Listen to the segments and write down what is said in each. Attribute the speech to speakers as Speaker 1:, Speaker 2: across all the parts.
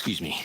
Speaker 1: Excuse me.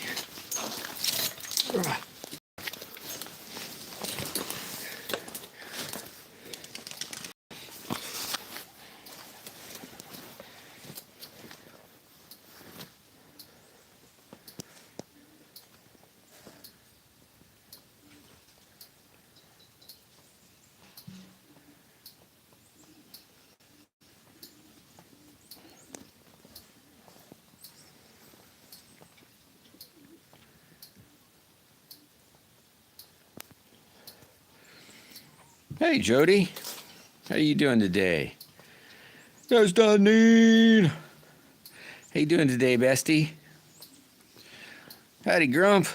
Speaker 1: Hey, Jody. How you doing today? There's Donnie. How you doing today, bestie? Howdy, Grump.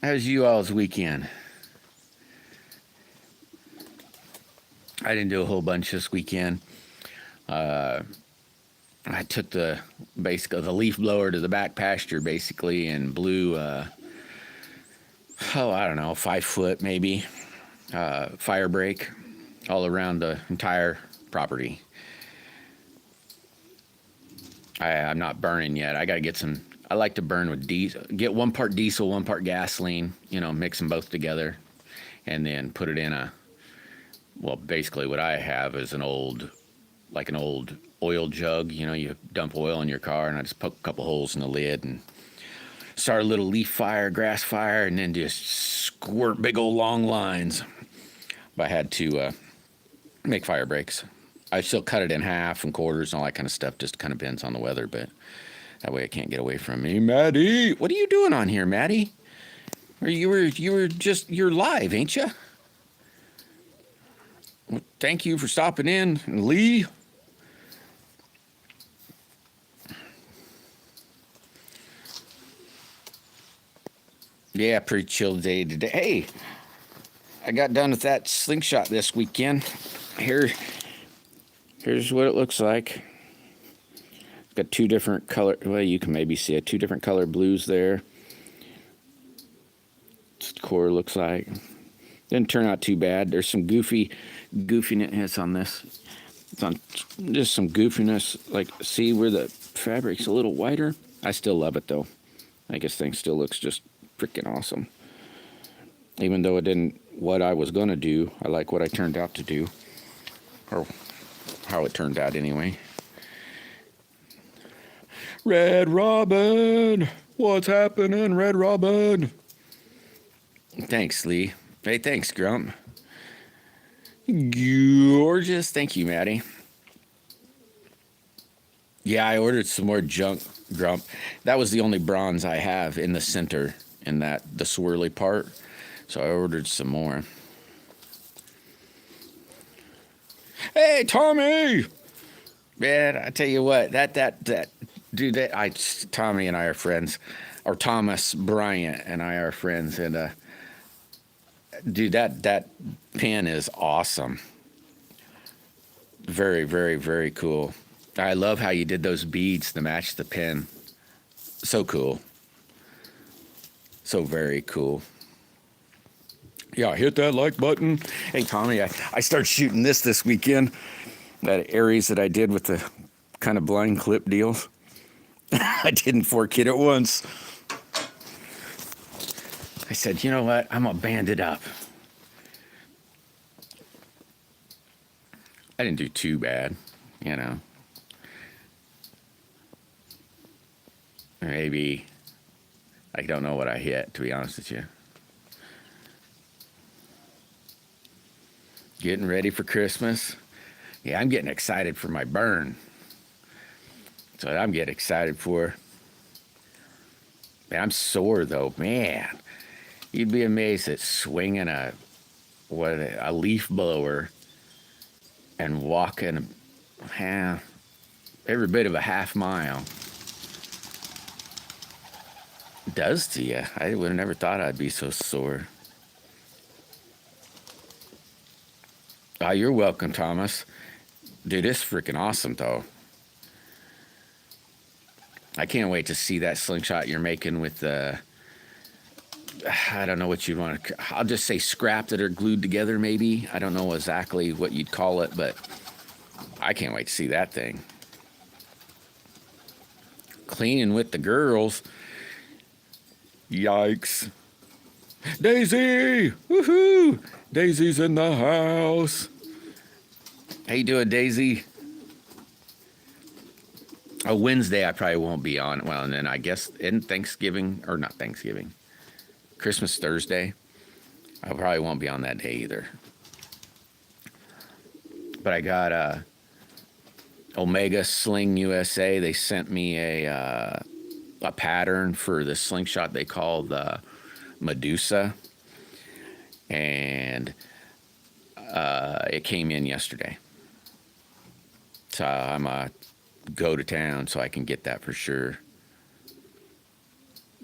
Speaker 1: How's you all's weekend? I didn't do a whole bunch this weekend. I took the leaf blower to the back pasture basically and blew I don't know, 5 foot maybe fire break all around the entire property. I'm not burning yet. I gotta get some. I like to burn with diesel. Get 1 part diesel, 1 part gasoline. You know, mix them both together, and then put it in a. Well, basically, what I have is an old oil jug. You know, you dump oil in your car, and I just poke a couple holes in the lid and start a little leaf fire, grass fire, and then just squirt big old long lines. But I had to make fire breaks. I still cut it in half and quarters and all that kind of stuff. Just kind of depends on the weather, but that way it can't get away from me. Maddie, what are you doing on here, Maddie? Or you're live, ain't you? Well, thank you for stopping in, Lee. Yeah, pretty chill day today. Hey, I got done with that slingshot this weekend. Here's what it looks like. It's got 2 different color. Well, you can maybe see it. 2 different color blues there. That's what the core looks like. Didn't turn out too bad. There's some goofiness on this. It's on just some goofiness. Like, see where the fabric's a little whiter? I still love it though. I guess thing still looks just freaking awesome. Even though it didn't what I was gonna do, I like what I turned out to do, or how it turned out anyway. Red Robin, what's happening, Red Robin? Thanks, Lee. Hey, thanks, Grump. Gorgeous. Thank you, Maddie. Yeah, I ordered some more junk, Grump. That was the only bronze I have in the center, in the swirly part. So I ordered some more. Hey, Tommy! Man, I tell you what, Tommy and I are friends, or Thomas Bryant and I are friends, and dude, that pin is awesome. Very, very, very cool. I love how you did those beads to match the pin. So cool. So very cool. Yeah, hit that like button. Hey, Tommy, I started shooting this weekend. That Aries that I did with the kind of blind clip deals. I didn't 4-kit it once. I said, you know what? I'm going to band it up. I didn't do too bad, you know. Maybe, I don't know what I hit, to be honest with you. Getting ready for Christmas. Yeah, I'm getting excited for my burn. That's what I'm getting excited for. Man, I'm sore though, man. You'd be amazed at swinging a leaf blower and walking every bit of a half mile. It does to you. I would have never thought I'd be so sore. Oh, you're welcome, Thomas. Dude, it's freaking awesome, though. I can't wait to see that slingshot you're making with the... I don't know what you'd want to... I'll just say scrap that are glued together, maybe. I don't know exactly what you'd call it, but I can't wait to see that thing. cleaning with the girls. Yikes. Daisy! Woohoo! Daisy's in the house. How you doing, Daisy? Oh, Wednesday I probably won't be on. Well, and then I guess in Thanksgiving, or not Thanksgiving, Christmas Thursday, I probably won't be on that day either. But I got Omega Sling USA. They sent me a pattern for the slingshot they call the Medusa, and it came in yesterday. So I'm go to town so I can get that for sure.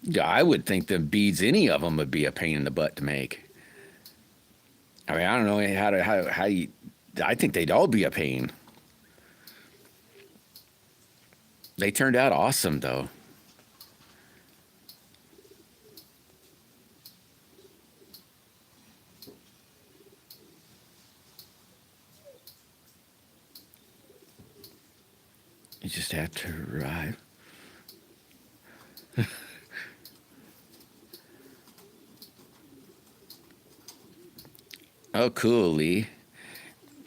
Speaker 1: Yeah, I would think the beads, any of them, would be a pain in the butt to make. I mean, I don't know how you. I think they'd all be a pain. They turned out awesome, though. You just have to arrive. Oh, cool, Lee.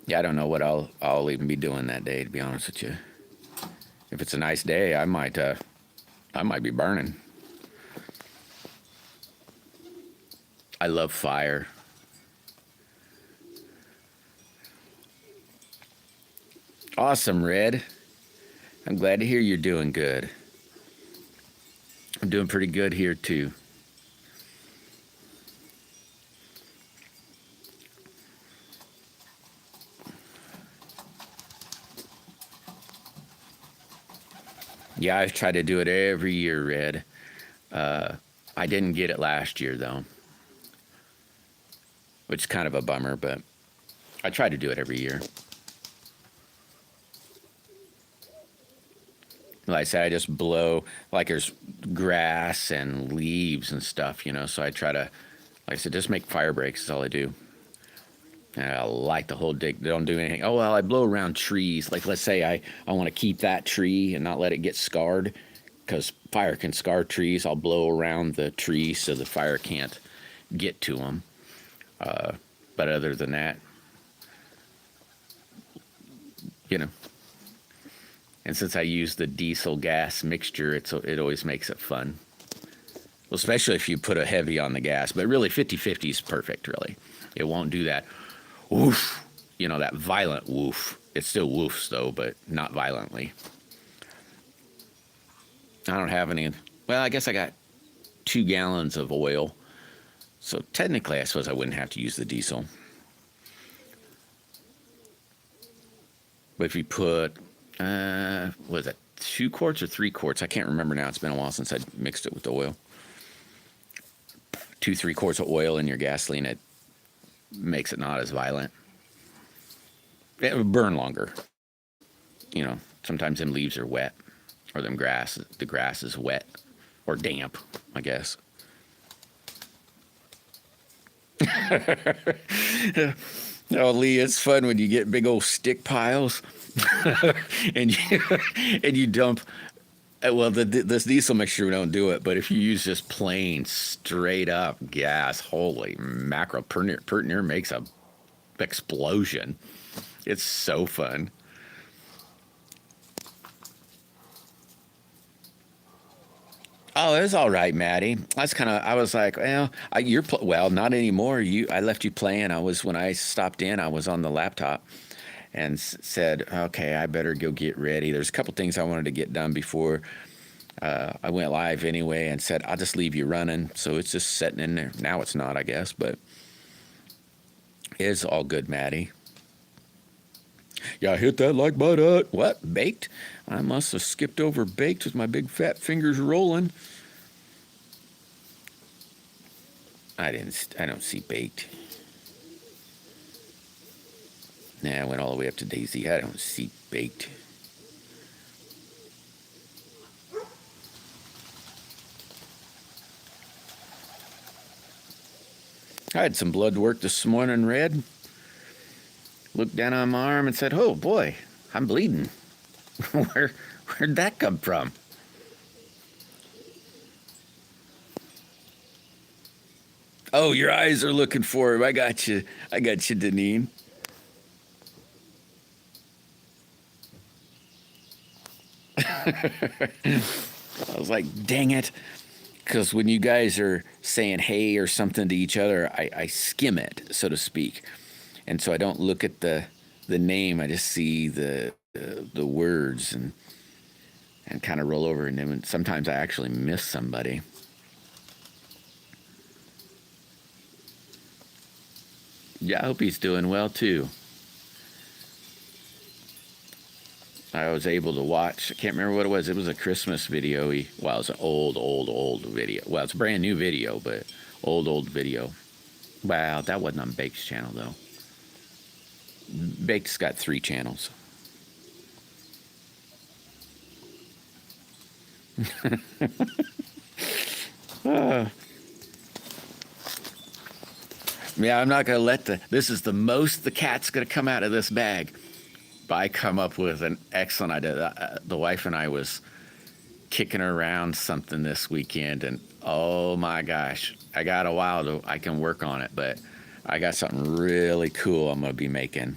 Speaker 1: Yeah, I don't know what I'll even be doing that day, to be honest with you. If it's a nice day, I might be burning. I love fire. Awesome, Red. I'm glad to hear you're doing good. I'm doing pretty good here, too. Yeah, I try to do it every year, Red. I didn't get it last year, though, which is kind of a bummer, but I try to do it every year. Like I said, I just blow, like there's grass and leaves and stuff, so I try to, like I said, just make fire breaks is all I do. And I like the whole dig, don't do anything. Oh, well, I blow around trees. Like, let's say I want to keep that tree and not let it get scarred, because fire can scar trees. I'll blow around the tree so the fire can't get to them. But other than that, and since I use the diesel gas mixture, it always makes it fun. Well, especially if you put a heavy on the gas. But really, 50-50 is perfect, really. It won't do that woof, that violent woof. It still woofs, though, but not violently. I don't have any. Well, I guess I got 2 gallons of oil. So technically, I suppose I wouldn't have to use the diesel. But if you put, was it 2 quarts or 3 quarts? I can't remember now. It's been a while since I mixed it with the oil. 2-3 quarts of oil in your gasoline, it makes it not as violent. It would burn longer. Sometimes them leaves are wet, or the grass is wet or damp, I guess. Oh, Lee, it's fun when you get big old stick piles and you dump. Well, this diesel mixture, we don't do it, but if you use just plain straight up gas, holy mackerel, pretty near makes a explosion. It's so fun. Oh, it was all right, Maddie. I was like, well, well, not anymore. I left you playing. When I stopped in, I was on the laptop and said, okay, I better go get ready. There's a couple things I wanted to get done before I went live anyway, and said, I'll just leave you running. So it's just sitting in there. Now it's not, I guess, but it's all good, Maddie. Yeah, I hit that like button. What? Baked? I must have skipped over baked with my big fat fingers rolling. I don't see baked. Nah, I went all the way up to Daisy. I don't see baked. I had some blood work this morning, Red. Looked down on my arm and said, oh boy, I'm bleeding. Where'd that come from? Oh, your eyes are looking for him. I got you. I got you, Deneen. I was like, dang it. Because when you guys are saying hey or something to each other, I skim it, so to speak. And so I don't look at the name. I just see the words and kind of roll over. And then sometimes I actually miss somebody. Yeah, I hope he's doing well too. I was able to watch. I can't remember what it was. It was a Christmas video. Well, it was an old video. Well, it's a brand new video, but old video. Wow, that wasn't on Baked's channel though. Baked's got 3 channels. Yeah, I'm not gonna let this is the most the cat's gonna come out of this bag. But I come up with an excellent idea. The wife and I was kicking around something this weekend, and oh my gosh, I got a while I can work on it, but I got something really cool I'm gonna be making.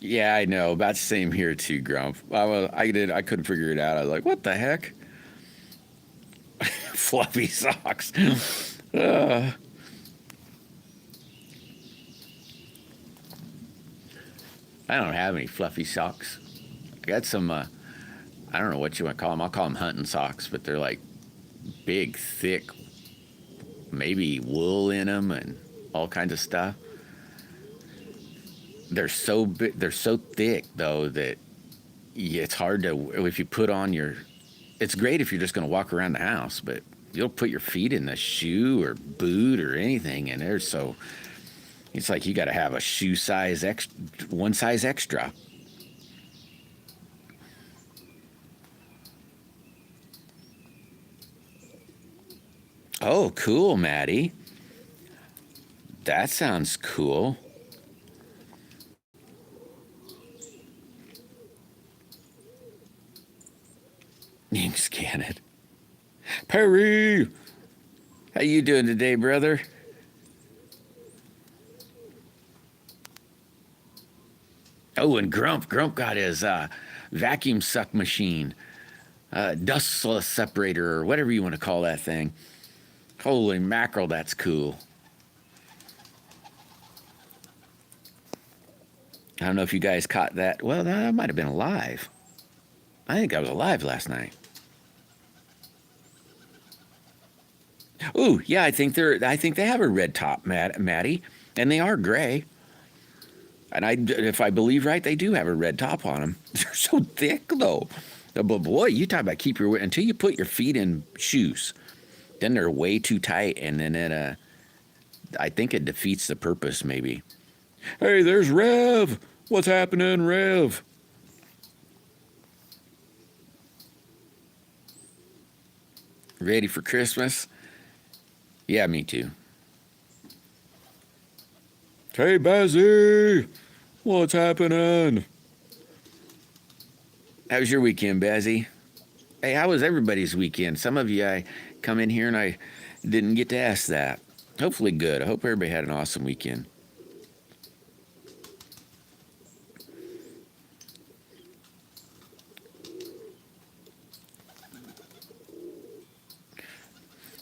Speaker 1: Yeah, I know. About the same here too, Grump. I couldn't figure it out. I was like, what the heck? Fluffy socks. uh, I don't have any fluffy socks. I got some. I don't know what you want to call them. I'll call them hunting socks, but they're like big, thick, maybe wool in them and all kinds of stuff. They're so big, they're so thick though that it's hard to if you put on your. It's great if you're just going to walk around the house, but you'll put your feet in the shoe or boot or anything, and they're so. It's like you got to have a shoe size one size extra. Oh, cool, Maddie. That sounds cool. You can scan it. Perry, how you doing today, brother? Oh, and Grump got his vacuum suck machine, dustless separator, or whatever you want to call that thing. Holy mackerel, that's cool. I don't know if you guys caught that. Well, that might have been live. I think I was alive last night. Ooh, yeah, I think they have a red top, Maddie, and they are gray. And if I believe right, they do have a red top on them. They're so thick, though. But boy, you talk about keep your until you put your feet in shoes, then they're way too tight, and then I think it defeats the purpose. Maybe. Hey, there's Rev. What's happening, Rev? Ready for Christmas? Yeah, me too. Hey, Bazzy. What's happening? How was your weekend, Bazzy? Hey, how was everybody's weekend? Some of you, I come in here and I didn't get to ask that. Hopefully good. I hope everybody had an awesome weekend.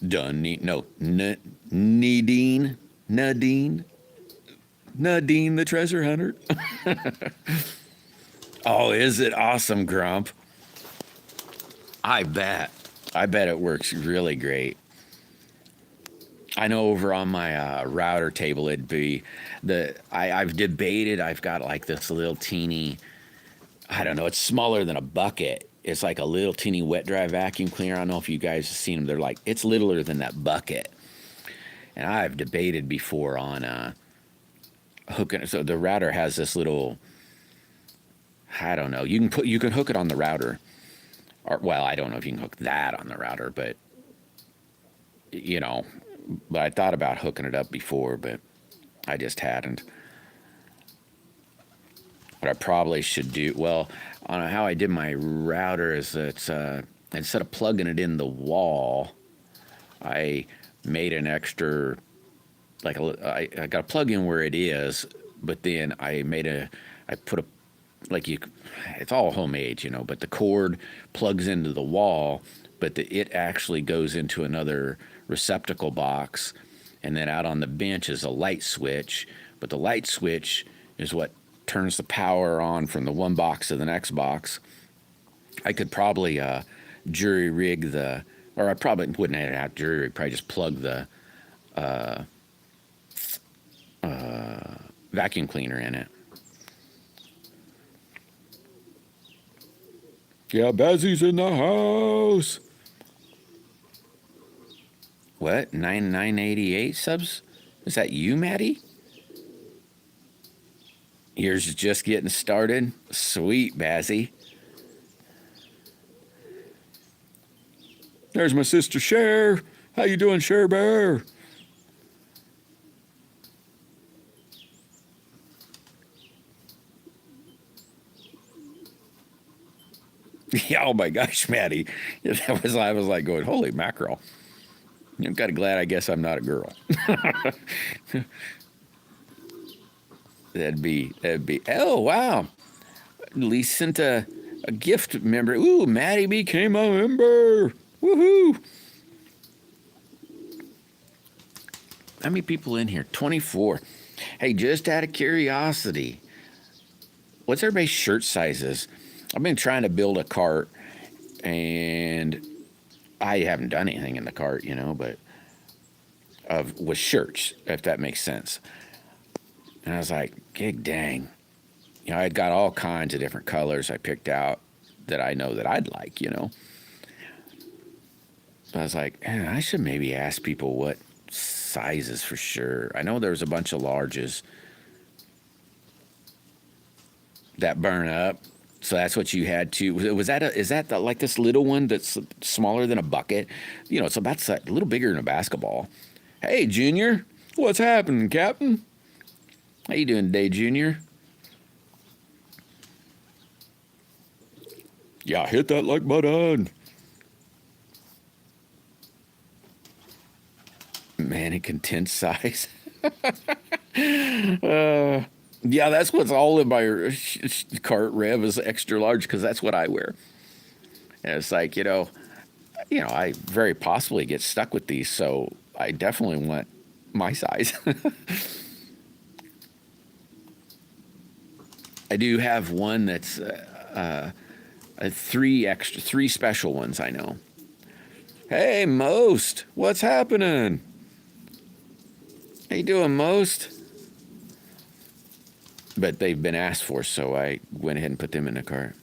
Speaker 1: Nadine the treasure hunter. Oh, is it awesome, Grump? I bet. I bet it works really great. I know over on my router table it'd be I've debated. I've got like this little teeny. I don't know. It's smaller than a bucket. It's like a little teeny wet dry vacuum cleaner. I don't know if you guys have seen them. They're like it's littler than that bucket. And I've debated before on hooking. So the router has this little. I don't know. You can hook it on the router. Or, well, I don't know if you can hook that on the router, but you know, but I thought about hooking it up before, but I just hadn't. What I probably should do, well, on how I did my router is instead of plugging it in the wall, I made an extra, like I got a plug in where it is, but then I put a, like you, it's all homemade, you know, but the cord plugs into the wall, but it actually goes into another receptacle box, and then out on the bench is a light switch, but the light switch is what turns the power on from the one box to the next box. I could probably jury rig or I probably wouldn't have to jury rig, probably just plug the vacuum cleaner in it. Yeah, Bazzy's in the house. What? 9,988 subs? Is that you, Maddie? Yours is just getting started. Sweet, Bazzy. There's my sister Cher. How you doing, Cher Bear? Yeah, oh my gosh, Maddie. Yeah, I was like going, holy mackerel. I'm kind of glad I guess I'm not a girl. that'd be, oh wow. Lee sent a gift member. Ooh, Maddie became a member. Woohoo. How many people in here? 24. Hey, just out of curiosity, what's everybody's shirt sizes? I've been trying to build a cart, and I haven't done anything in the cart, you know, but with shirts, if that makes sense. And I was like, gig dang. You know, I'd got all kinds of different colors I picked out that I know that I'd like, you know. So I was like, I should maybe ask people what sizes for sure. I know there was a bunch of larges that burn up. So that's what you had to. Is that like this little one that's smaller than a bucket? You know, it's about a little bigger than a basketball. Hey, Junior, what's happening, Captain? How you doing today, Junior? Yeah, hit that like button. Mannequin tent size. Yeah, that's what's all in my cart, Rev, is extra large, because that's what I wear. And it's like, you know, I very possibly get stuck with these, so I definitely want my size. I do have one that's three special ones, I know. Hey, Most, what's happening? How you doing, Most? But they've been asked for, so I went ahead and put them in the cart.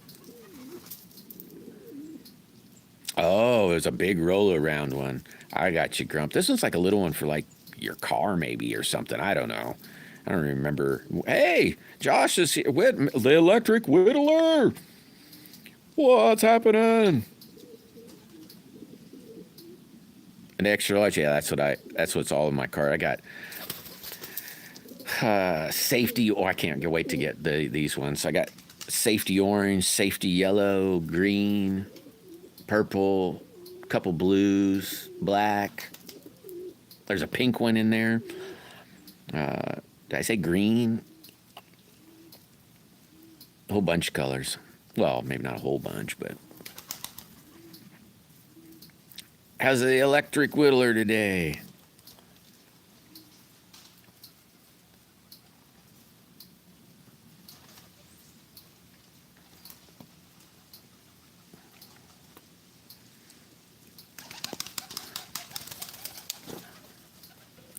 Speaker 1: Oh, there's a big roller around one. I got you, Grump. This one's like a little one for like your car maybe or something. I don't know. I don't remember. Hey, Josh is here. The electric whittler. What's happening? An extra large. Yeah, that's what's all in my cart. I got safety. Oh, I can't wait to get these ones. I got safety orange, safety yellow, green, purple, a couple blues, black. There's a pink one in there. Did I say green? A whole bunch of colors. Well, maybe not a whole bunch, but. How's the electric whittler today?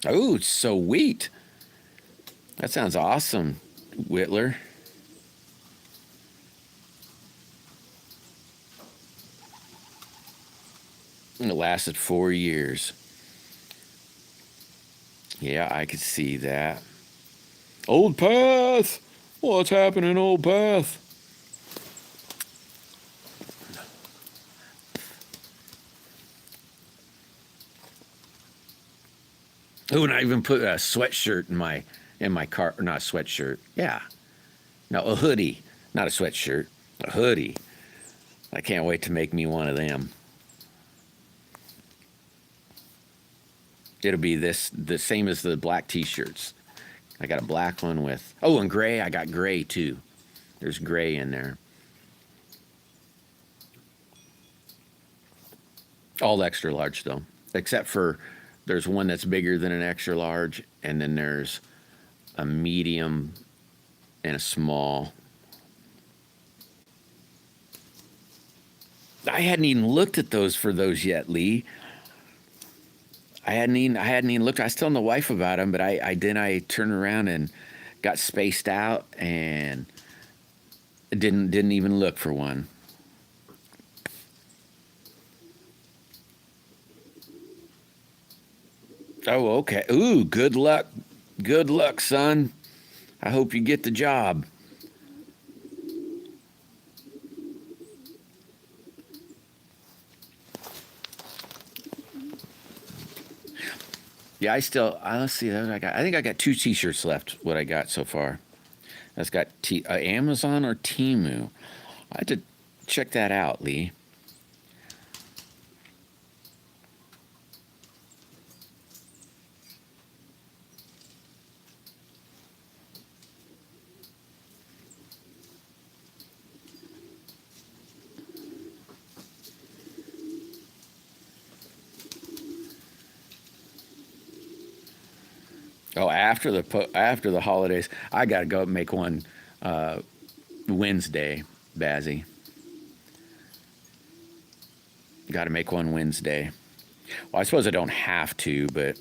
Speaker 1: Oh, sweet. That sounds awesome, Whittler. It lasted 4 years. Yeah, I could see that. Old Path! What's happening, Old Path? Oh, and I even put a sweatshirt in my car. Not a sweatshirt. Yeah. No, a hoodie. Not a sweatshirt. A hoodie. I can't wait to make me one of them. It'll be the same as the black t-shirts. I got a black one with, oh, and gray. I got gray too. There's gray in there. All extra large though, except for there's one that's bigger than an extra large, and then there's a medium and a small. I hadn't even looked at those for those yet, Lee. I hadn't even looked. I was telling the wife about them, but I turned around and got spaced out and didn't even look for one. Oh, okay. Ooh, good luck. Good luck, son. I hope you get the job. Yeah, let's see. I think I got 2 t-shirts left, what I got so far. That's got Amazon or Temu. I had to check that out, Lee. Oh, after the holidays, I got to go make one Wednesday, Bazzy. Got to make one Wednesday. Well, I suppose I don't have to, but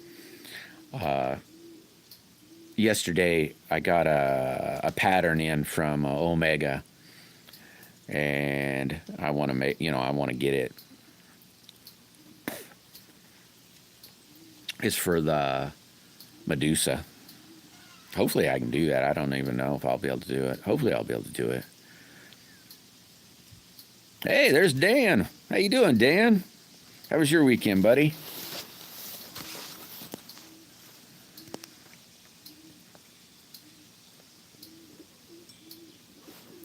Speaker 1: yesterday I got a pattern in from Omega, and I want to I want to get it. It's for the Medusa. Hopefully I can do that. I don't even know if I'll be able to do it. Hopefully I'll be able to do it. Hey, there's Dan. How you doing, Dan? How was your weekend, buddy?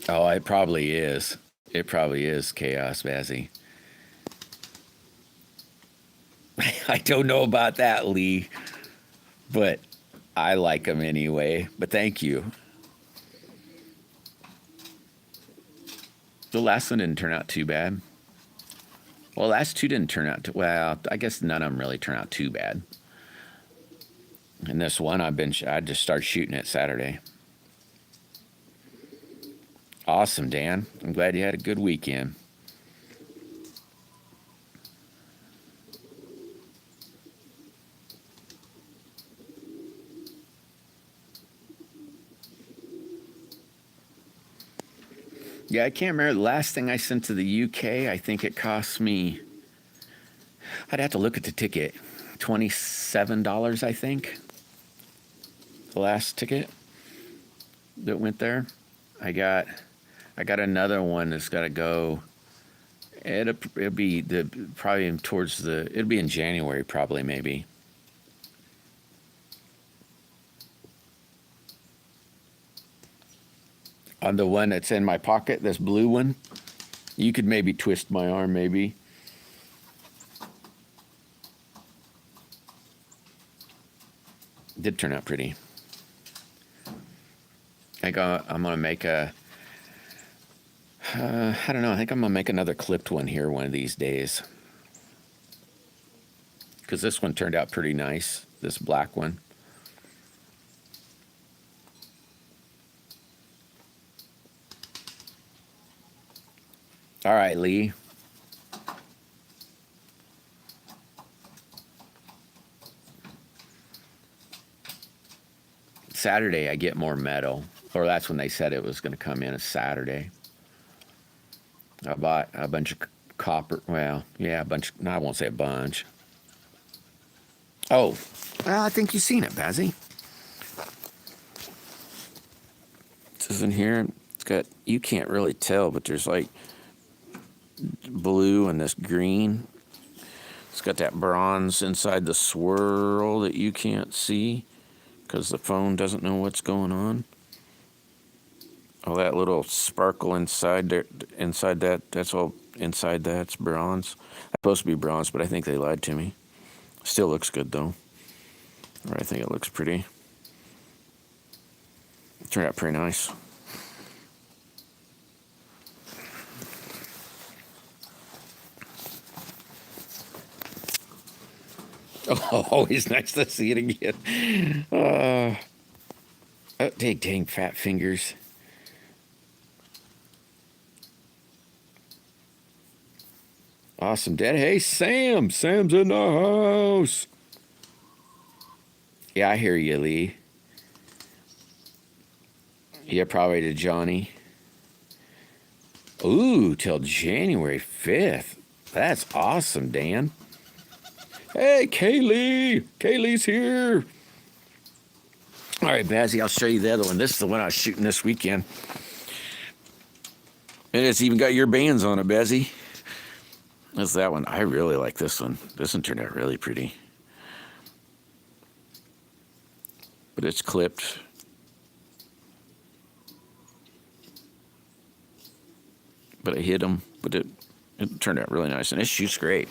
Speaker 1: Oh, it probably is. It probably is Chaos Bazzy. I don't know about that, Lee, but I like them anyway. But thank you. The last one didn't turn out too bad. Well, the last 2 didn't turn out too well. I guess none of them really turn out too bad. And this one I just started shooting it Saturday. Awesome, Dan. I'm glad you had a good weekend. Yeah, I can't remember the last thing I sent to the UK. I think it cost me, I'd have to look at the ticket, $27, I think. The last ticket that went there. I got another one that's got to go. It'll be probably towards it'll be in January, probably, maybe. On the one that's in my pocket, this blue one, you could maybe twist my arm, maybe. Did turn out pretty. I'm gonna make I don't know. I think I'm gonna make another clipped one here one of these days, because this one turned out pretty nice. This black one. All right, Lee. Saturday I get more metal, or that's when they said it was going to come in a Saturday. I bought a bunch of copper. Well, yeah, a bunch. No, I won't say a bunch. Oh, well, I think you've seen it, Bazzy. This is in here. It's got. You can't really tell, but there's like blue and this green. It's got that bronze inside the swirl that you can't see because the phone doesn't know what's going on. Oh, that little sparkle inside there, inside that's all inside that's bronze. It's supposed to be bronze, but I think they lied to me. Still looks good though. I think it looks pretty. It turned out pretty nice. Oh, always nice to see it again. Oh, dang fat fingers. Awesome, Dad. Hey, Sam. Sam's in the house. Yeah, I hear you, Lee. Yeah, probably to Johnny. Ooh, till January 5th. That's awesome, Dan. Hey, Kaylee. Kaylee's here. All right, Bazzy, I'll show you the other one. This is the one I was shooting this weekend. And it's even got your bands on it, Bazzy. That's that one. I really like this one. This one turned out really pretty. But it's clipped. But I hit them. But it turned out really nice. And it shoots great.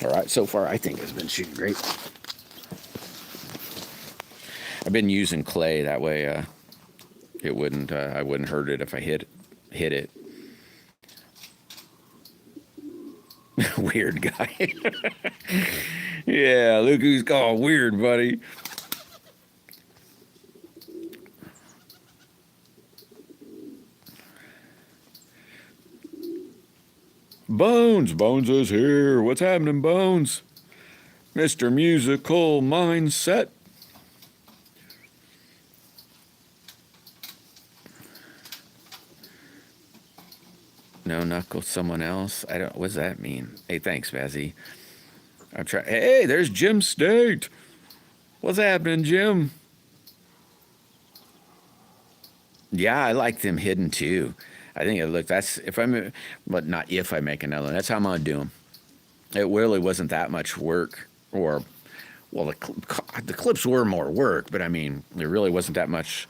Speaker 1: All right, so far I think it's been shooting great. I've been using clay that way. It wouldn't. I wouldn't hurt it if I hit it. Weird guy. Yeah, look who's called weird, buddy. Bones is here. What's happening, Bones? Mr. Musical Mindset. No knuckle, someone else. I don't. What's that mean? Hey, thanks, Bazzy. I'm trying. Hey, there's Jim State. What's happening, Jim? Yeah, I like them hidden too. I think that's if I'm, but not if I make another one. That's how I'm gonna do them. It really wasn't that much work, or, well, the clips were more work, but I mean, there really wasn't that much.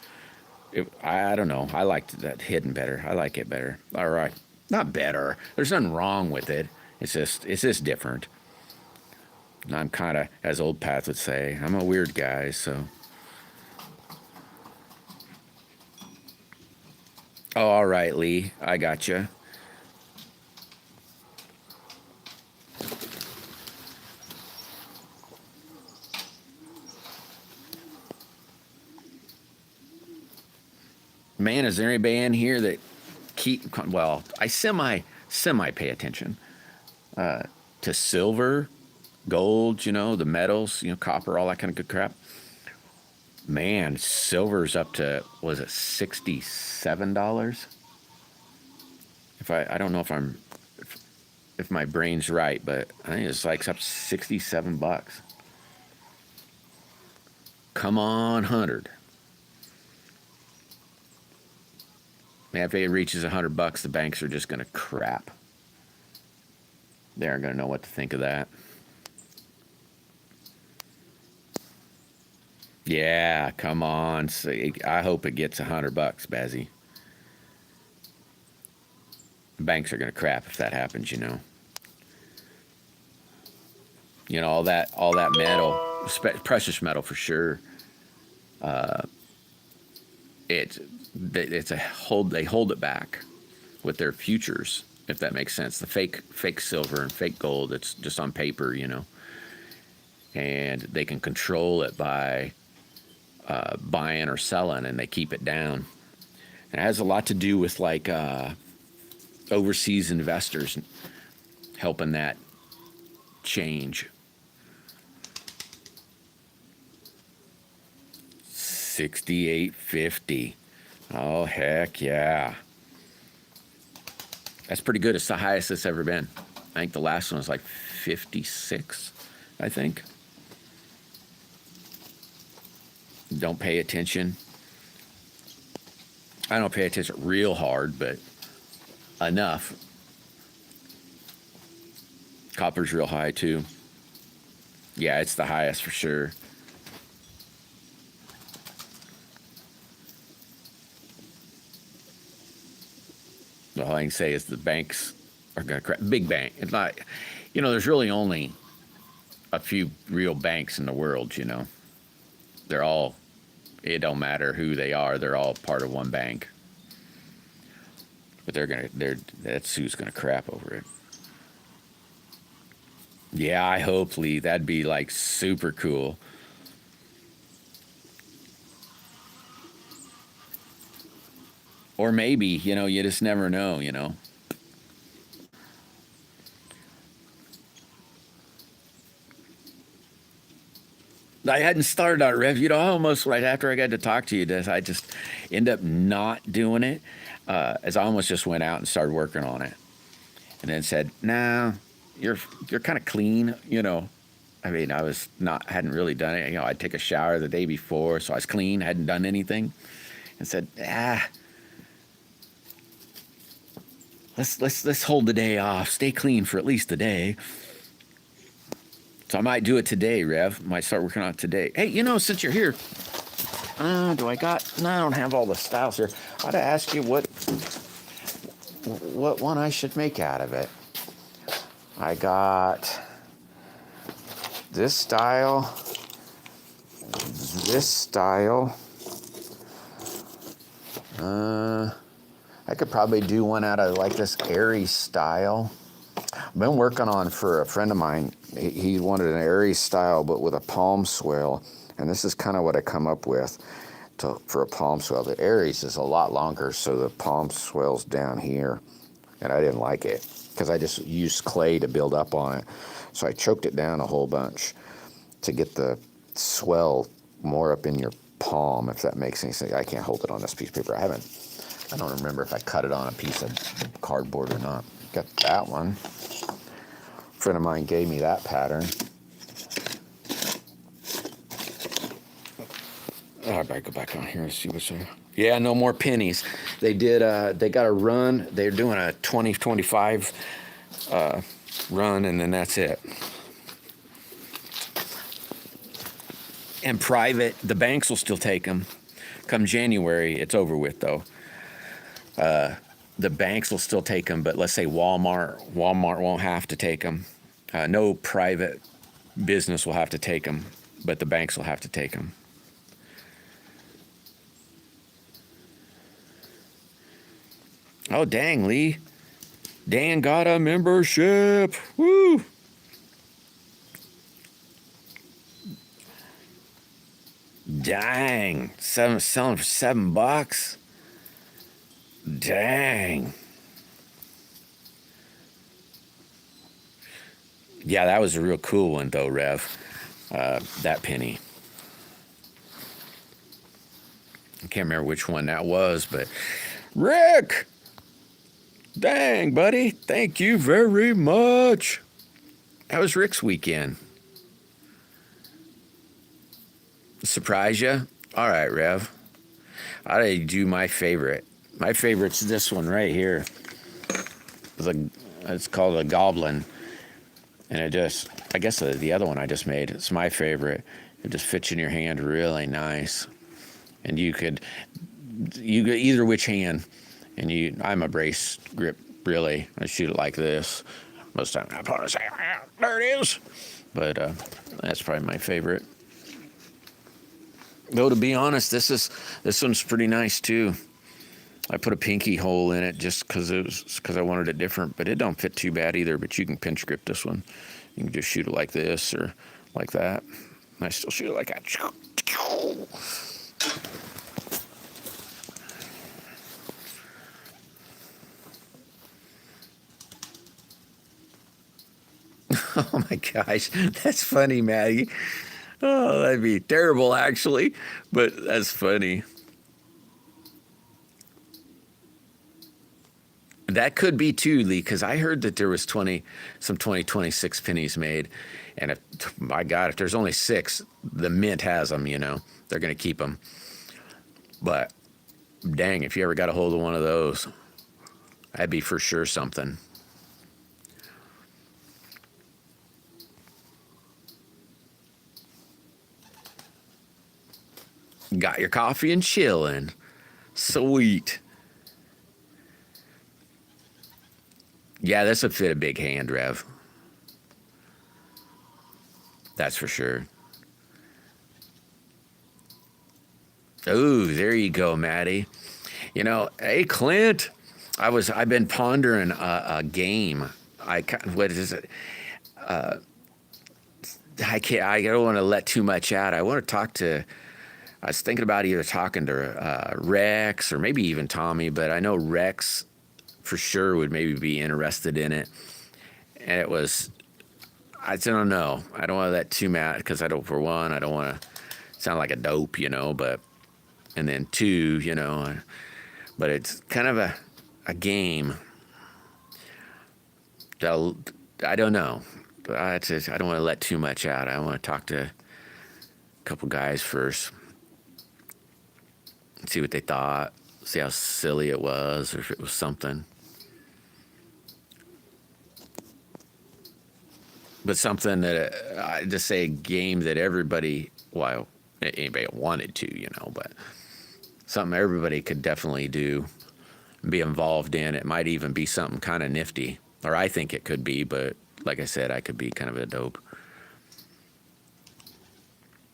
Speaker 1: I don't know. I liked that hidden better. I like it better. All right, not better. There's nothing wrong with it. It's just different. I'm kind of, as Old Pat would say, I'm a weird guy, so. Oh, all right, Lee. I got you. Man, is there any band here that well, I semi pay attention to silver, gold, the metals, copper, all that kind of good crap. Man, silver's up to, was it $67? I don't know if my brain's right, but I think it's like up to $67. Come on, 100. Man, if it reaches $100, the banks are just going to crap. They aren't going to know what to think of that. Yeah, come on. I hope it gets $100, Bazzy. The banks are going to crap if that happens, all that metal, precious metal for sure. It's a hold. They hold it back with their futures, if that makes sense. The fake silver and fake gold. It's just on paper, and they can control it by buying or selling, and they keep it down. And it has a lot to do with like overseas investors helping that change. 68.50. Oh, heck yeah. That's pretty good. It's the highest it's ever been. I think the last one was like 56, I think. Don't pay attention. I don't pay attention real hard, but enough. Copper's real high too. Yeah, it's the highest for sure. All I can say is the banks are going to crash. Big bank. It's not, there's really only a few real banks in the world, They're all, it don't matter who they are, they're all part of one bank. But that's who's gonna crap over it. Yeah, I hope, Lee. That'd be like super cool. Or maybe, you just never know. I hadn't started on Rev. Almost right after I got to talk to you, I just end up not doing it. As I almost just went out and started working on it, and then said, "Nah, you're kind of clean." I mean, hadn't really done it. I'd take a shower the day before, so I was clean, hadn't done anything, and said, let's hold the day off, stay clean for at least a day. So I might do it today, Rev. Might start working on it today. Hey, since you're here, do I got? No, I don't have all the styles here. I ought to ask you what one I should make out of it. I got this style, this style. I could probably do one out of like this Aries style. I've been working on for a friend of mine. He wanted an Aries style, but with a palm swell. And this is kind of what I come up with for a palm swell. The Aries is a lot longer, so the palm swell's down here. And I didn't like it because I just used clay to build up on it. So I choked it down a whole bunch to get the swell more up in your palm, if that makes any sense. I can't hold it on this piece of paper. I don't remember if I cut it on a piece of cardboard or not. Got that one. A friend of mine gave me that pattern. I better go back on here and see what's there. Yeah, no more pennies. They did. They got a run. They're doing a 2025 run, and then that's it. And private, the banks will still take them. Come January, it's over with though. The banks will still take them, but let's say Walmart won't have to take them. No private business will have to take them, but the banks will have to take them. Oh, dang, Lee. Dan got a membership. Woo! Dang. Selling for $7. Dang. Yeah, that was a real cool one, though, Rev. That penny. I can't remember which one that was, but Rick! Dang, buddy. Thank you very much. How was Rick's weekend? Surprise you? All right, Rev. I do my favorite. My favorite's this one right here. It's called a Goblin. And I guess the other one I just made, it's my favorite. It just fits in your hand really nice. And you go either which hand. And I'm a brace grip, really. I shoot it like this. Most of the time I put it, say, there it is. But that's probably my favorite. Though, to be honest, this one's pretty nice too. I put a pinky hole in it just because I wanted it different, but it don't fit too bad either. But you can pinch grip this one. You can just shoot it like this or like that. And I still shoot it like that. Oh my gosh, that's funny, Maggie. Oh, that'd be terrible, actually, but that's funny. That could be too, Lee, because I heard that there was some 2026 pennies made, and my God, if there's only 6, the mint has them. They're gonna keep them. But dang, if you ever got a hold of one of those, that'd be for sure something. Got your coffee and chilling. Sweet. Yeah, this would fit a big hand, Rev. That's for sure. Oh, there you go, Maddie. You know, hey Clint, I've been pondering a game. What is it? I can't. I don't want to let too much out. I want to talk to. I was thinking about either talking to Rex or maybe even Tommy, but I know Rex for sure would maybe be interested in it. And it was, I don't know. I don't want to let too mad because I don't. For one, I don't want to sound like a dope, you know. But and then two, you know. But it's kind of a game. I don't know. But I don't want to let too much out. I want to talk to a couple guys first. See what they thought. See how silly it was or if it was something. But something that, I just say a game that everybody, well, anybody wanted to, you know, but something everybody could definitely do, be involved in. It might even be something kind of nifty, or I think it could be, but like I said, I could be kind of a dope.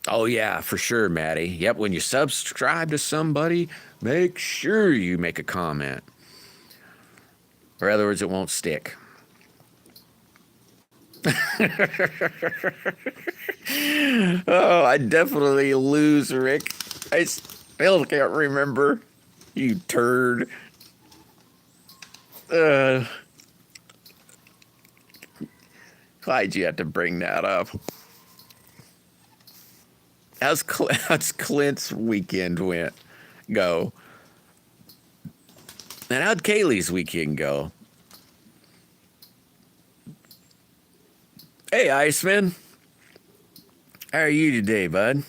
Speaker 1: Oh yeah, for sure, Maddie. Yep, when you subscribe to somebody, make sure you make a comment. Or in other words, it won't stick. Oh, I definitely lose, Rick. I still can't remember. You turd. Why'd you have to bring that up? How's Clint's weekend go? And how'd Kaylee's weekend go? Hey, Iceman. How are you today, bud?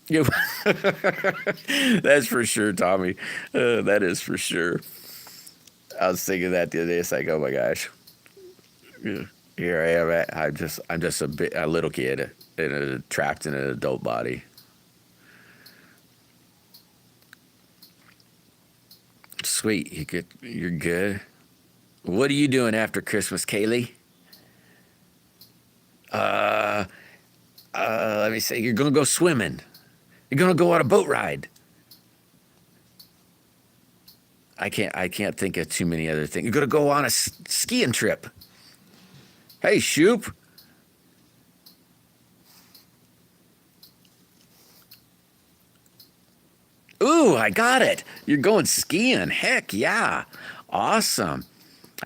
Speaker 1: You. That's for sure, Tommy. That is for sure. I was thinking that the other day. It's like, oh my gosh, here I am. I'm just a little kid trapped in an adult body. Sweet, you're good. What are you doing after Christmas, Kaylee? Let me see. You're gonna go swimming. You're gonna go on a boat ride. I can't think of too many other things. You're gonna go on a skiing trip. Hey, Shoop. Ooh, I got it. You're going skiing. Heck yeah. Awesome.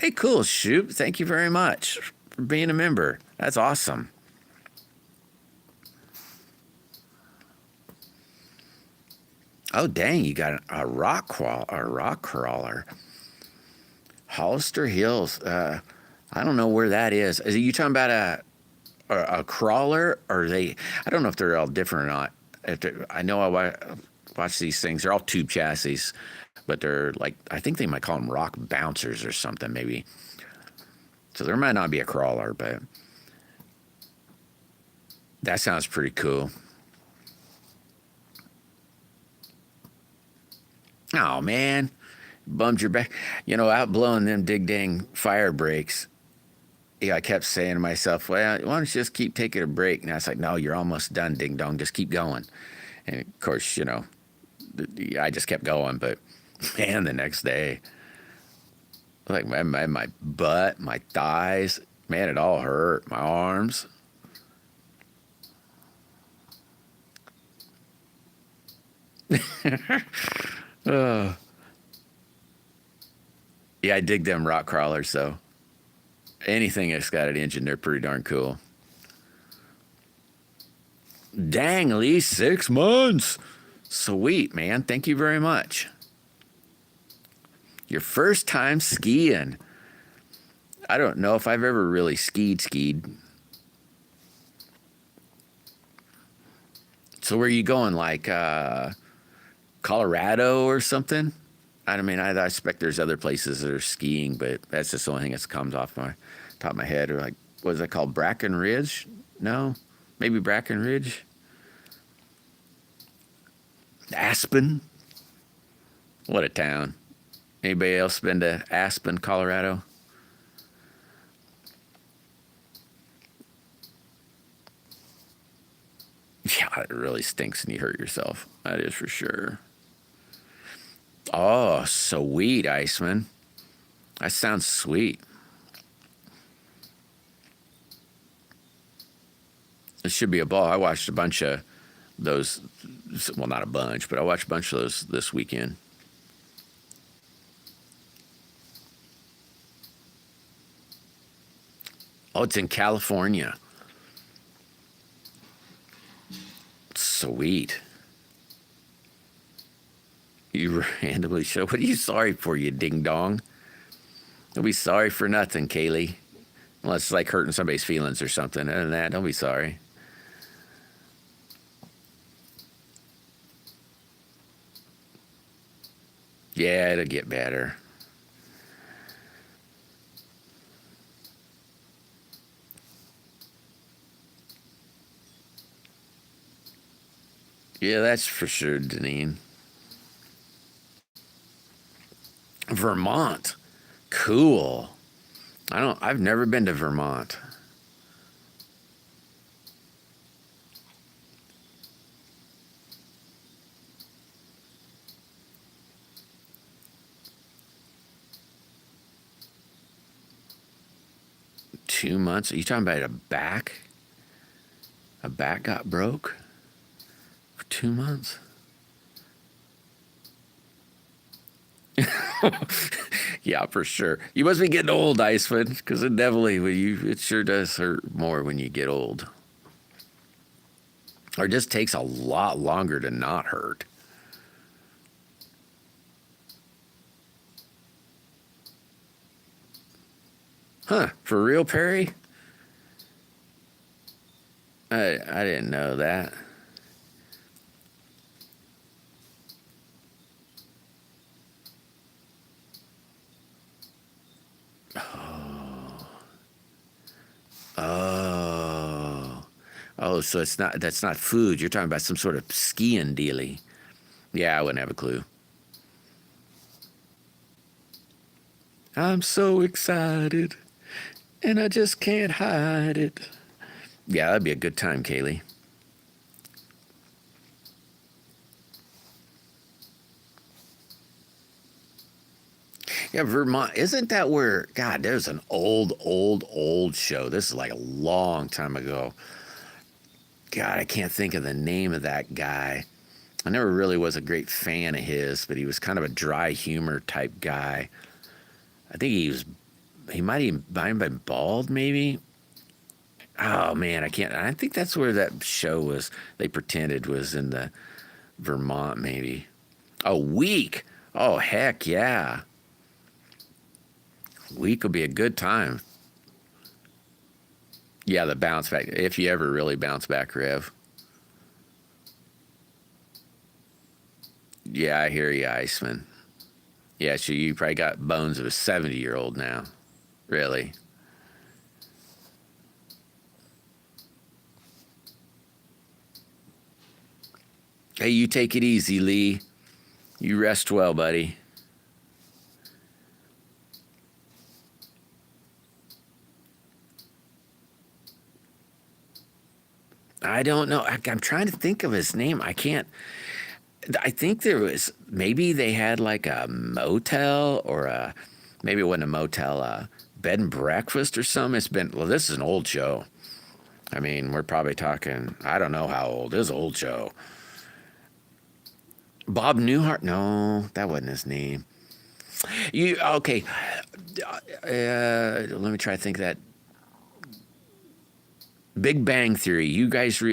Speaker 1: Hey, cool, Shoop. Thank you very much for being a member. That's awesome. Oh, dang, you got a rock crawler. Hollister Hills. I don't know where that is. Are you talking about a crawler, or they? I don't know if they're all different or not. I know I watch these things. They're all tube chassis, but they're like, I think they might call them rock bouncers or something, maybe. So there might not be a crawler, but that sounds pretty cool. Oh man, bummed your back. You know, out blowing them dig dang fire breaks. Yeah, I kept saying to myself, well, why don't you just keep taking a break? And I was like, no, you're almost done, ding dong. Just keep going. And of course, you know, I just kept going. But man, the next day, like my butt, my thighs, man, it all hurt. My arms. uh, yeah, I dig them rock crawlers, though. Anything that's got an engine, they're pretty darn cool. Dang, Lee, 6 months. Sweet, man. Thank you very much. Your first time skiing. I don't know if I've ever really skied. So where are you going? Like Colorado or something? I mean, I expect there's other places that are skiing, but that's just the only thing that comes off my top of my head. Or like, what is it called? Bracken Ridge? No? Maybe Bracken Ridge? Aspen? What a town. Anybody else been to Aspen, Colorado? Yeah, it really stinks and you hurt yourself. That is for sure. Oh, sweet, Iceman. That sounds sweet. It should be a ball. I watched a bunch of those. Well, not a bunch, but I watched a bunch of those this weekend. Oh, it's in California. Sweet. You randomly show. What are you sorry for, you ding dong? Don't be sorry for nothing, Kaylee. Unless it's like hurting somebody's feelings or something. Other than that, don't be sorry. Yeah, it'll get better. Yeah, that's for sure, Deneen. Vermont. Cool. I've never been to Vermont. Two months? Are you talking about a back? A back got broke? For 2 months? Yeah, for sure. You must be getting old, Iceman, because it definitely, it sure does hurt more when you get old. Or it just takes a lot longer to not hurt. Huh? For real, Perry? I didn't know that. Oh. Oh, so that's not food. You're talking about some sort of skiing dealy. Yeah, I wouldn't have a clue. I'm so excited, and I just can't hide it. Yeah, that'd be a good time, Kaylee. Yeah, Vermont. Isn't that where, God, there's an old show. This is like a long time ago. God, I can't think of the name of that guy. I never really was a great fan of his, but he was kind of a dry humor type guy. I think he might have been bald, maybe. Oh man, I can't. I think that's where that show was. They pretended was in the Vermont, maybe. A week. Oh heck yeah, week will be a good time. Yeah, the bounce back. If you ever really bounce back, Rev. Yeah, I hear you, Iceman. Yeah, so you probably got bones of a 70-year-old now. Really. Hey, you take it easy, Lee. You rest well, buddy. I don't know. I'm trying to think of his name. I can't. I think there was maybe they had like a motel or maybe it wasn't a motel, bed and breakfast or something. It's been, well, this is an old show. I mean, we're probably talking, I don't know how old. This is an old show. Bob Newhart? No, that wasn't his name. You okay? Let me try to think of that. Big Bang Theory. You guys,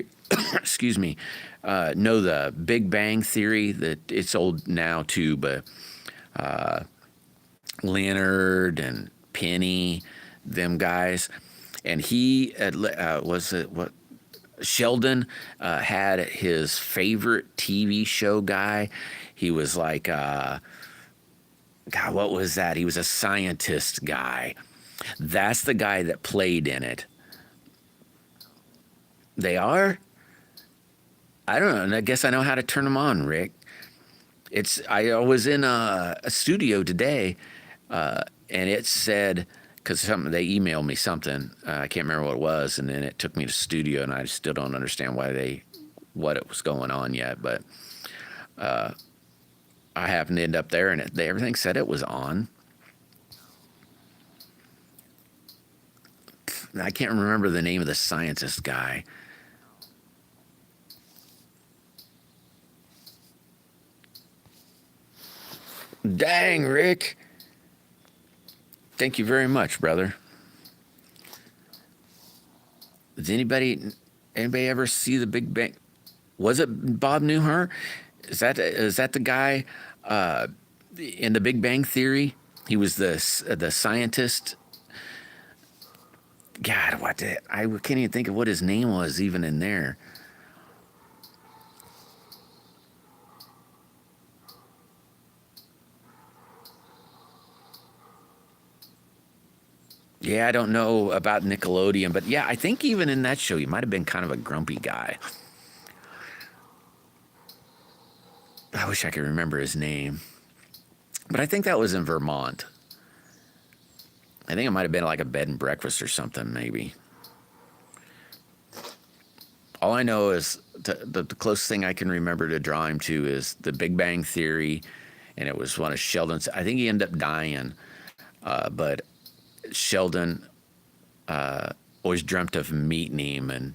Speaker 1: excuse me, know the Big Bang Theory? That it's old now too, but Leonard and Penny, them guys, and he was it what Sheldon had his favorite TV show guy. He was like, God, what was that? He was a scientist guy. That's the guy that played in it. They are? I don't know. I guess I know how to turn them on, Rick. I was in a studio today, and it said, because they emailed me something, I can't remember what it was, and then it took me to studio, and I still don't understand what it was going on yet, but I happened to end up there, and everything said it was on. I can't remember the name of the scientist guy. Dang, Rick. Thank you very much, brother. Does anybody ever see the Big Bang? Was it Bob Newhart? Is that the guy in the Big Bang Theory? He was the scientist. God, I can't even think of what his name was even in there. Yeah, I don't know about Nickelodeon, but yeah, I think even in that show, he might have been kind of a grumpy guy. I wish I could remember his name. But I think that was in Vermont. I think it might have been like a bed and breakfast or something, maybe. All I know is the closest thing I can remember to draw him to is the Big Bang Theory, and it was one of Sheldon's. I think he ended up dying, but Sheldon always dreamt of meeting him, and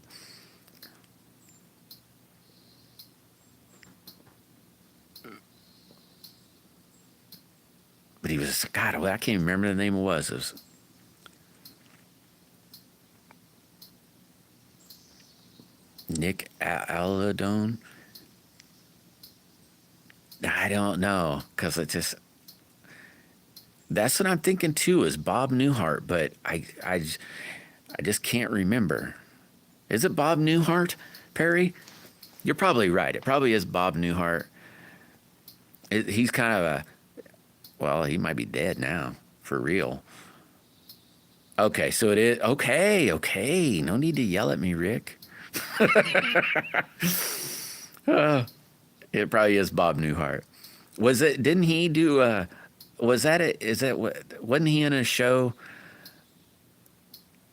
Speaker 1: but he was, God, I can't even remember the name it was. It was Nick Aladone. I don't know, because that's what I'm thinking too, is Bob Newhart, but I just can't remember. Is it Bob Newhart, Perry? You're probably right. It probably is Bob Newhart. He's kind of a, well, he might be dead now, for real. Okay, so it is. Okay. No need to yell at me, Rick. It probably is Bob Newhart. Was it? Didn't he do? Was that it? Is that what? Wasn't he in a show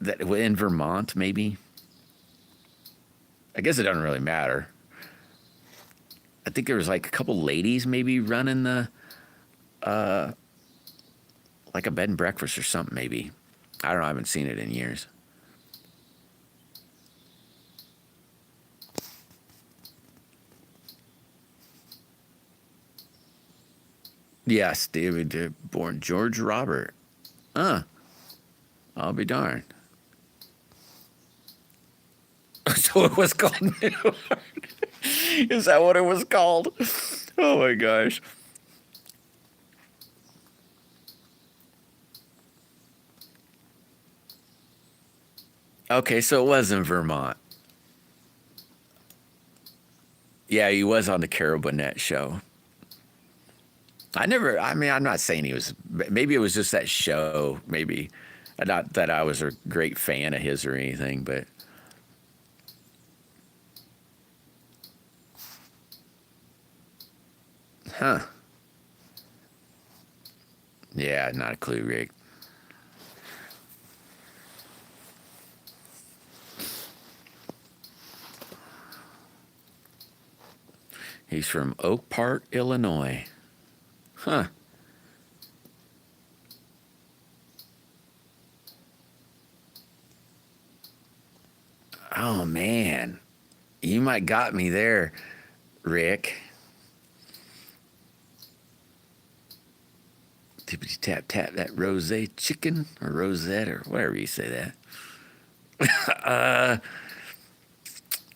Speaker 1: that in Vermont? Maybe. I guess it doesn't really matter. I think there was like a couple ladies maybe running the, like a bed and breakfast or something. Maybe. I don't know. I haven't seen it in years. Yes, David born George Robert. I'll be darned. So it was called New. Is that what it was called? Oh my gosh. Okay, so it was in Vermont. Yeah, he was on the Carol Burnett show. I mean, I'm not saying he was, maybe it was just that show, maybe. Not that I was a great fan of his or anything, but. Huh. Yeah, not a clue, Rick. He's from Oak Park, Illinois. Huh. Oh, man. You might got me there, Rick. Tippity tap tap that rose chicken or rosette or whatever you say that.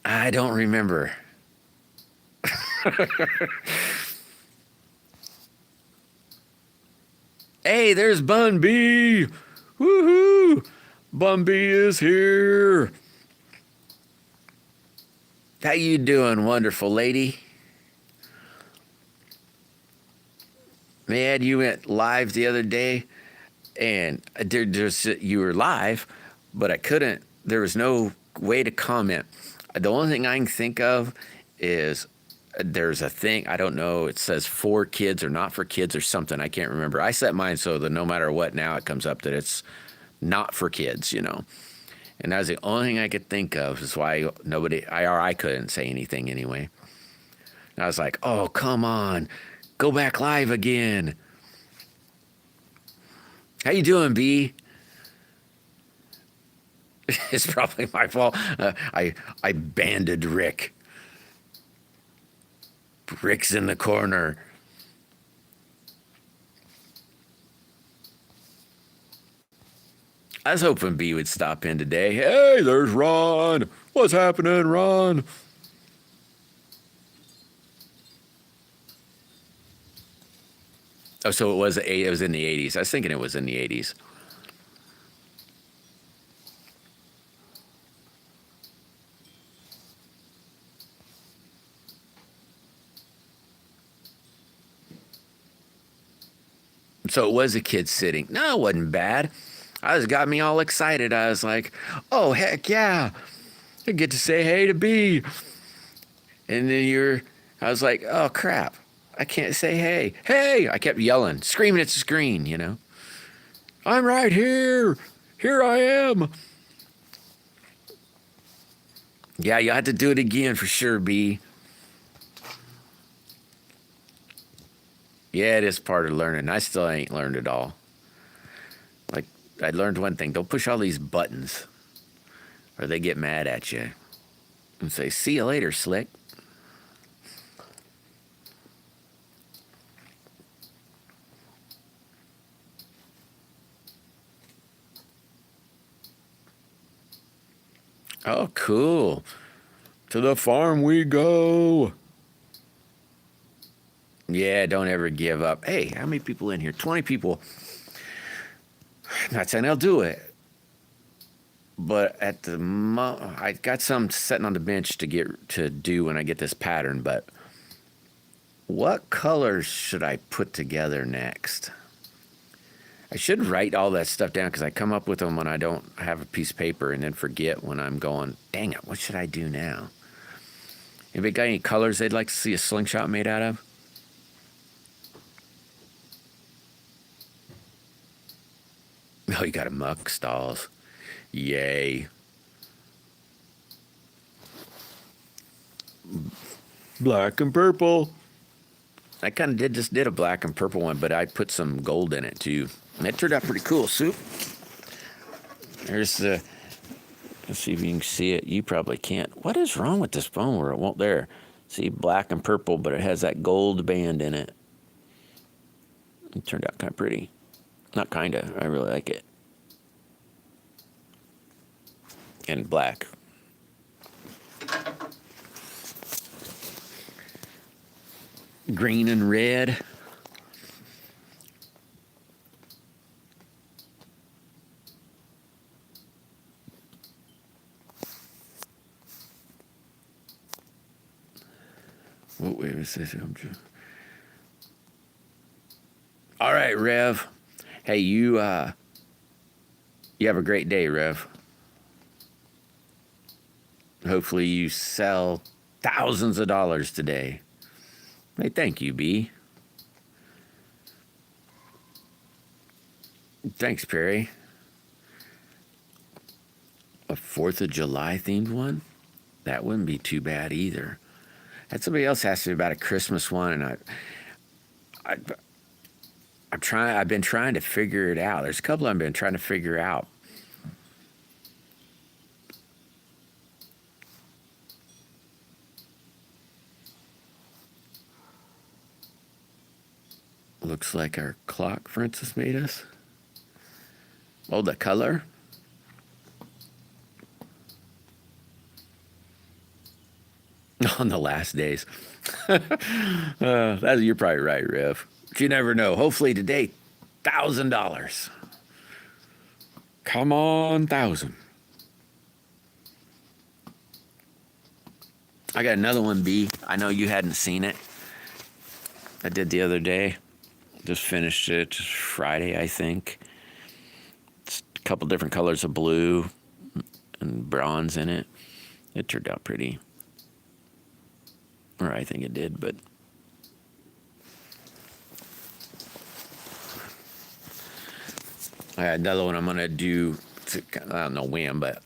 Speaker 1: I don't remember. Hey, there's Bun B. Woohoo! Bun B is here. How you doing, wonderful lady? Man, you went live the other day, and you were live, but I couldn't. There was no way to comment. The only thing I can think of is there's a thing, I don't know, it says for kids or not for kids or something. I can't remember. I set mine so that no matter what, now it comes up that it's not for kids, you know. And that was the only thing I could think of. Is why I couldn't say anything anyway. And I was like, oh, come on, go back live again. How you doing, B? It's probably my fault. I banded Rick. Rick's in the corner. I was hoping B would stop in today. Hey, there's Ron. What's happening, Ron? Oh, so it was in the 80s. I was thinking it was in the 80s. So it was a kid sitting. No, it wasn't bad. Got me all excited. I was like, oh, heck yeah. I get to say hey to B. And then I was like, oh, crap. I can't say hey. Hey! I kept yelling, screaming at the screen, you know. I'm right here. Here I am. Yeah, you have to do it again for sure, B. Yeah, it is part of learning. I still ain't learned it all. Like, I learned one thing. Don't push all these buttons or they get mad at you and say, see you later, Slick. Oh, cool. To the farm we go. Yeah, don't ever give up. Hey, how many people in here? 20 people. I'm not saying I'll do it. But I got some sitting on the bench to do when I get this pattern, but what colors should I put together next? I should write all that stuff down because I come up with them when I don't have a piece of paper and then forget when I'm going, dang it, what should I do now? Anybody got any colors they'd like to see a slingshot made out of? Oh, you got a muck stalls. Yay. Black and purple. I kind of just did a black and purple one, but I put some gold in it too. And it turned out pretty cool, Soup. There's the, let's see if you can see it. You probably can't. What is wrong with this phone where it won't there? See, black and purple, but it has that gold band in it. It turned out kind of pretty. Not kind of. I really like it. And black. Green and red. What way was this? All right, Rev. Hey, you have a great day, Rev. Hopefully you sell thousands of dollars today. Hey, thank you, B. Thanks, Perry. A 4th of July themed one? That wouldn't be too bad either. Had somebody else ask me about a Christmas one, and I've been trying to figure it out. There's a couple I've been trying to figure out. Looks like our clock Francis made us. Oh, the color? On the last days. You're probably right, Rev. But you never know. Hopefully today, $1,000. Come on, 1,000. I got another one, B. I know you hadn't seen it. I did the other day. Just finished it just Friday, I think. It's a couple different colors of blue and bronze in it. It turned out pretty. Or I think it did, but I got another one I'm gonna do. I don't know when, but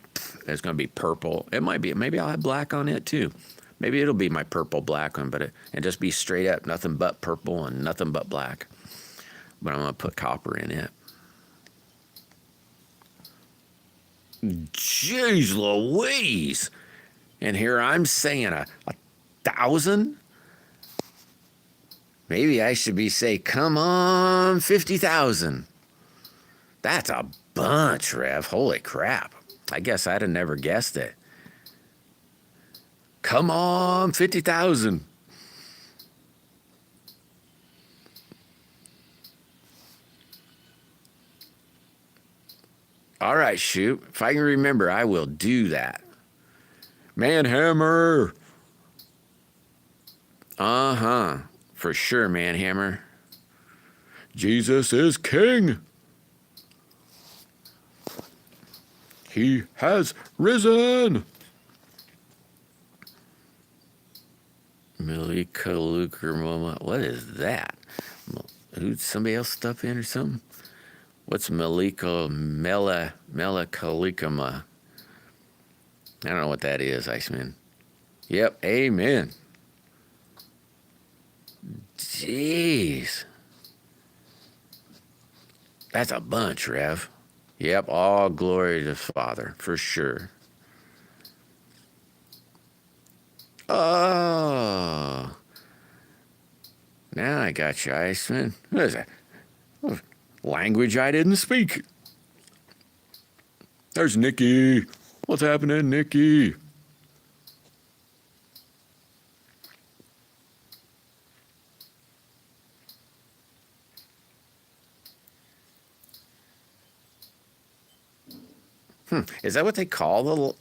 Speaker 1: it's gonna be purple. It might be. Maybe I'll have black on it too. Maybe it'll be my purple black one, but and just be straight up, nothing but purple and nothing but black. But I'm gonna put copper in it. Jeez Louise! And here I'm saying a 1,000. Maybe I should be say, come on, 50,000. That's a bunch, Rev. Holy crap! I guess I'd have never guessed it. Come on, 50,000. All right, shoot. If I can remember, I will do that. Manhammer. Uh-huh. For sure, Manhammer. Jesus is king. He has risen. Malika Luker Mama. What is that? Who'd somebody else stuff in or something? What's Malika Melikalikama? I don't know what that is, Iceman. Yep, amen. Jeez. That's a bunch, Rev. Yep, all glory to the Father, for sure. Oh. Now I got you, Iceman. What is that? Language I didn't speak. There's Nikki. What's happening, Nikki? Is that what they call the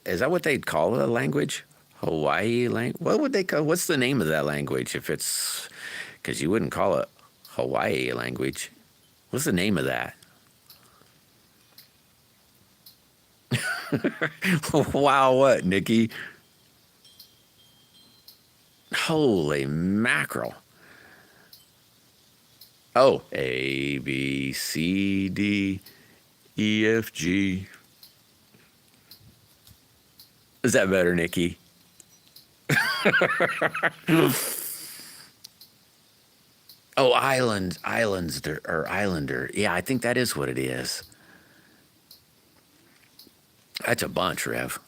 Speaker 1: language? Hawaii language? What would they call? What's the name of that language? If it's, because you wouldn't call it Hawaii language. What's the name of that? Wow, what, Nikki? Holy mackerel. Oh, A, B, C, D, E, F, G. Is that better, Nikki? Oh, Islander. Yeah, I think that is what it is. That's a bunch, Rev.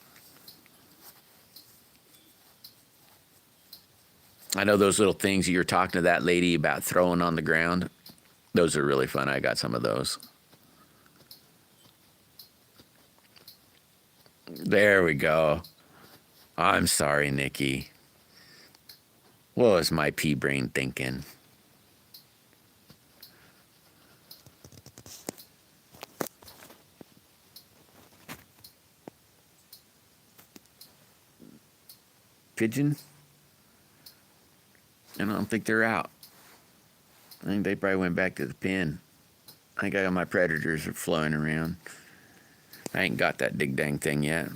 Speaker 1: I know those little things you were talking to that lady about throwing on the ground. Those are really fun. I got some of those. There we go. I'm sorry, Nikki. What was my pea brain thinking? Pigeon? I don't think they're out. I think they probably went back to the pen. I think I got my predators are flying around. I ain't got that dig dang thing yet.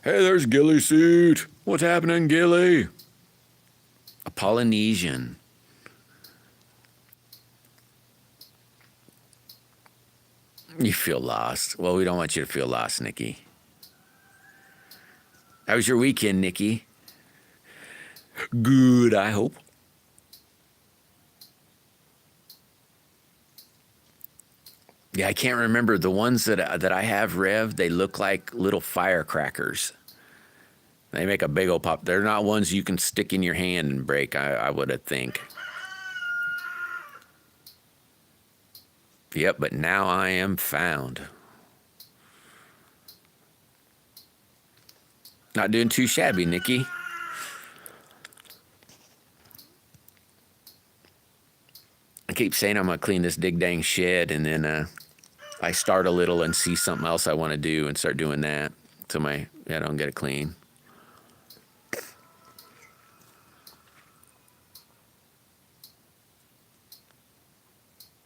Speaker 1: Hey, there's Gilly Suit. What's happening, Gilly? A Polynesian. You feel lost. Well, we don't want you to feel lost, Nikki. How was your weekend, Nikki? Good, I hope. Yeah, I can't remember the ones that I have, Rev. They look like little firecrackers. They make a big old pop. They're not ones you can stick in your hand and break, I would think. Yep, but now I am found. Not doing too shabby, Nikki. I keep saying I'm going to clean this dig dang shed, and then I start a little and see something else I want to do and start doing that till I don't get it clean.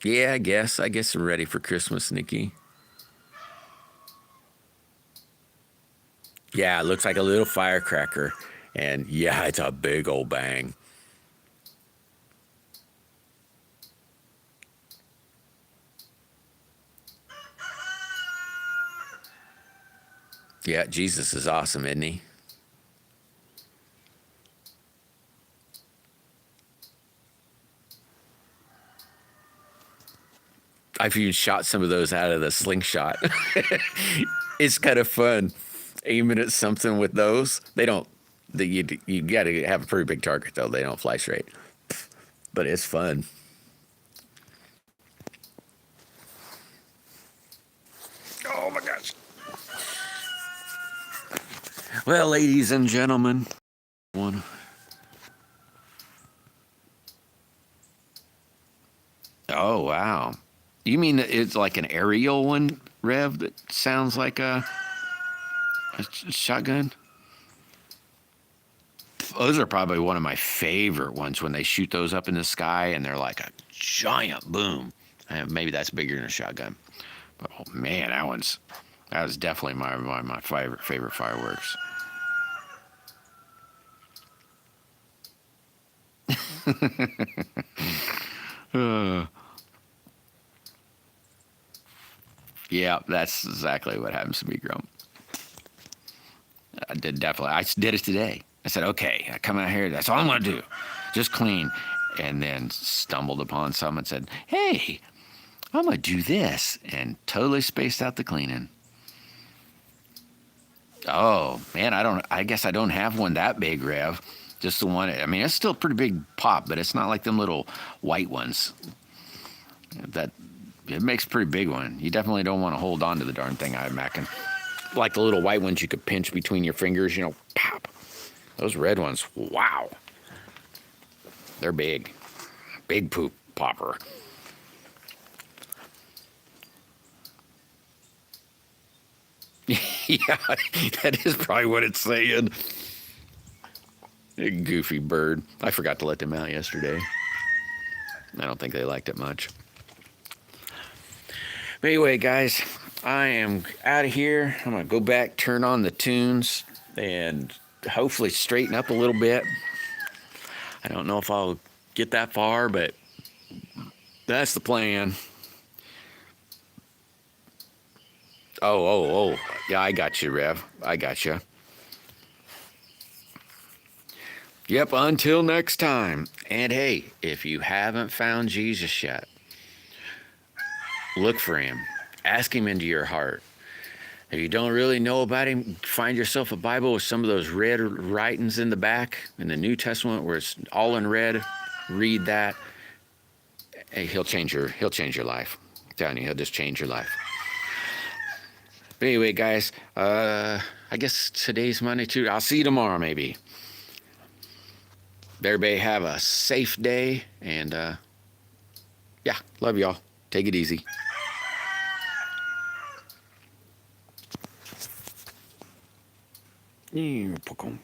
Speaker 1: Yeah, I guess I'm ready for Christmas, Nikki. Yeah, it looks like a little firecracker. And yeah, it's a big old bang. Yeah, Jesus is awesome, isn't he? I've even shot some of those out of the slingshot. It's kind of fun aiming at something with those. They don't. You got to have a pretty big target though. They don't fly straight, but it's fun. Oh my gosh. Well, ladies and gentlemen, one. Oh wow. You mean it's like an aerial one, Rev? That sounds like a shotgun. Those are probably one of my favorite ones when they shoot those up in the sky and they're like a giant boom. Maybe that's bigger than a shotgun. But oh man, that was definitely my favorite fireworks. uh, yeah, that's exactly what happens to me, Grump. I did definitely. I did it today. I said, okay, I come out here. That's all I'm gonna do, just clean. And then stumbled upon some and said, hey, I'm gonna do this, and totally spaced out the cleaning. Oh man, I guess I don't have one that big, Rev. Just the one. I mean, it's still a pretty big pop, but it's not like them little white ones. That it makes a pretty big one. You definitely don't want to hold on to the darn thing, I imagine. Like the little white ones you could pinch between your fingers, pop. Those red ones, wow. They're big. Big poop popper. Yeah, that is probably what it's saying. A goofy bird. I forgot to let them out yesterday. I don't think they liked it much. But anyway, guys, I am out of here. I'm going to go back, turn on the tunes, and hopefully straighten up a little bit. I don't know if I'll get that far, but that's the plan. Oh. Yeah, I got you, Rev. I got you. Yep, until next time. And hey, if you haven't found Jesus yet, look for him. Ask him into your heart. If you don't really know about him, find yourself a Bible with some of those red writings in the back in the New Testament where it's all in red. Read that. Hey, he'll change your life. I'm telling you, he'll just change your life. But anyway, guys, I guess today's Monday too. I'll see you tomorrow, maybe. Everybody have a safe day, and yeah, love y'all. Take it easy. Pokom.